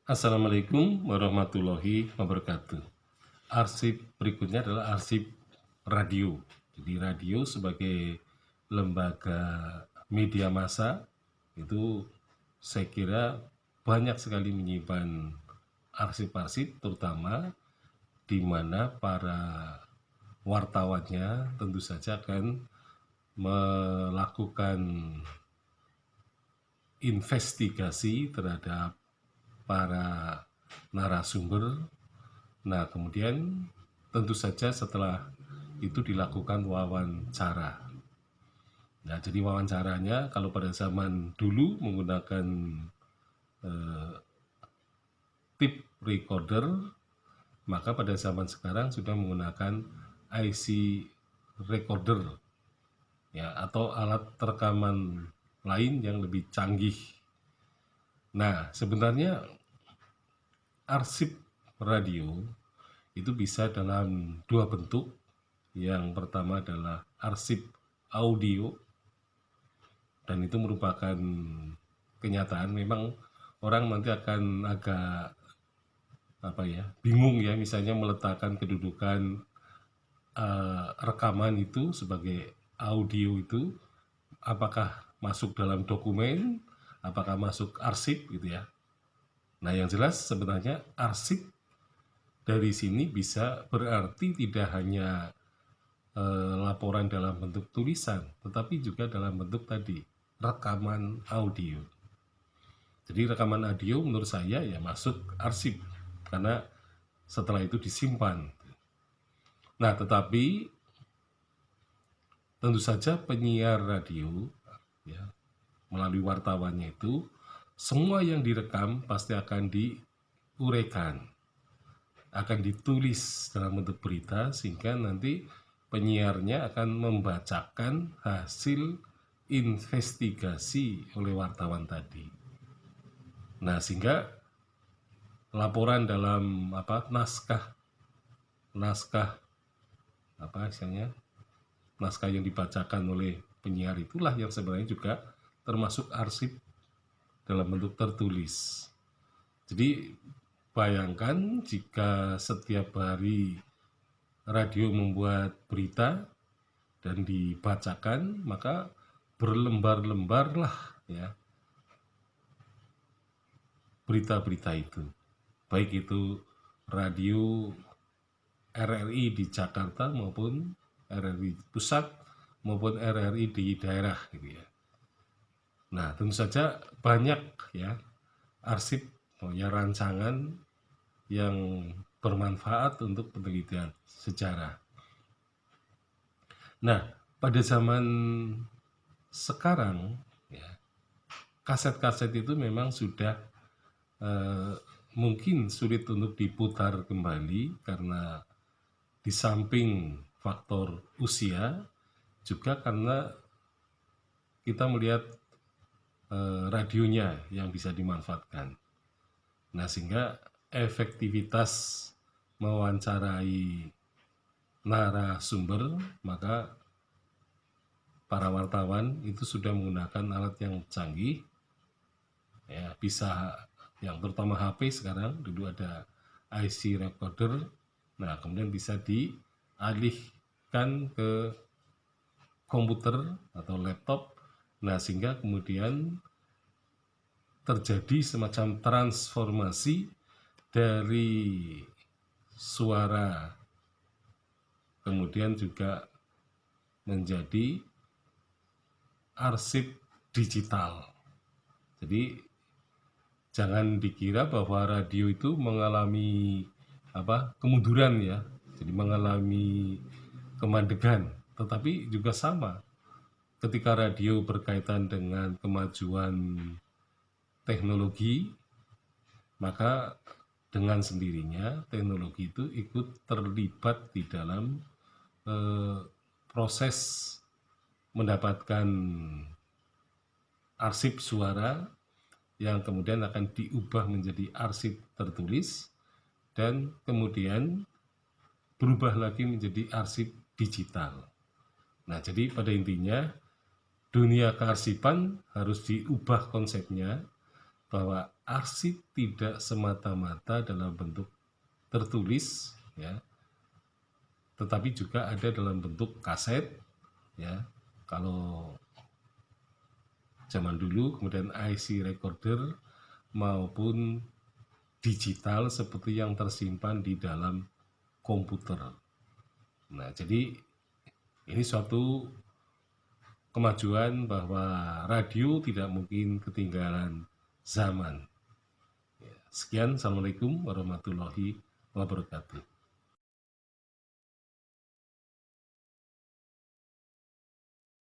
Assalamualaikum warahmatullahi wabarakatuh. Arsip berikutnya adalah arsip radio. Jadi radio sebagai lembaga media massa itu saya kira banyak sekali menyimpan arsip-arsip, terutama di mana para wartawannya tentu saja akan melakukan investigasi terhadap para narasumber. Nah, kemudian tentu saja setelah itu dilakukan wawancara. Nah, jadi wawancaranya kalau pada zaman dulu menggunakan tape recorder, maka pada zaman sekarang sudah menggunakan IC recorder ya, atau alat rekaman lain yang lebih canggih. Nah, sebenarnya arsip radio itu bisa dalam dua bentuk. Yang pertama adalah arsip audio, dan itu merupakan kenyataan. Memang orang nanti akan agak bingung ya, misalnya meletakkan kedudukan rekaman itu sebagai audio itu, apakah masuk dalam dokumen, apakah masuk arsip gitu ya. Nah, yang jelas sebenarnya arsip dari sini bisa berarti tidak hanya laporan dalam bentuk tulisan, tetapi juga dalam bentuk tadi rekaman audio. Jadi rekaman audio menurut saya ya masuk arsip, karena setelah itu disimpan. Nah, tetapi tentu saja penyiar radio ya, melalui wartawannya itu, semua yang direkam pasti akan diuraikan, akan ditulis dalam bentuk berita, sehingga nanti penyiarnya akan membacakan hasil investigasi oleh wartawan tadi. Nah, sehingga laporan dalam naskah yang dibacakan oleh penyiar itulah yang sebenarnya juga termasuk arsip dalam bentuk tertulis. Jadi bayangkan jika setiap hari radio membuat berita dan dibacakan, maka berlembar-lembarlah ya berita-berita itu. Baik itu radio RRI di Jakarta maupun RRI pusat maupun RRI di daerah gitu ya. Nah, tentu saja banyak ya arsip ya, rancangan yang bermanfaat untuk penelitian sejarah. Nah, pada zaman sekarang ya, kaset-kaset itu memang sudah mungkin sulit untuk diputar kembali, karena di samping faktor usia, juga karena kita melihat radionya yang bisa dimanfaatkan. Nah, sehingga efektivitas mewawancarai narasumber, maka para wartawan itu sudah menggunakan alat yang canggih ya, bisa yang terutama HP sekarang, dulu ada IC recorder. Nah, kemudian bisa dialihkan ke komputer atau laptop. Nah, sehingga kemudian terjadi semacam transformasi dari suara kemudian juga menjadi arsip digital. Jadi jangan dikira bahwa radio itu mengalami kemunduran ya, jadi mengalami kemandegan, tetapi juga sama. Ketika radio berkaitan dengan kemajuan teknologi, maka dengan sendirinya teknologi itu ikut terlibat di dalam proses mendapatkan arsip suara yang kemudian akan diubah menjadi arsip tertulis, dan kemudian berubah lagi menjadi arsip digital. Nah, jadi pada intinya dunia kearsipan harus diubah konsepnya, bahwa arsip tidak semata-mata dalam bentuk tertulis, ya, tetapi juga ada dalam bentuk kaset, ya. Kalau zaman dulu, kemudian IC recorder maupun digital seperti yang tersimpan di dalam komputer. Nah, jadi ini suatu kemajuan bahwa radio tidak mungkin ketinggalan zaman. Sekian, Assalamualaikum warahmatullahi wabarakatuh.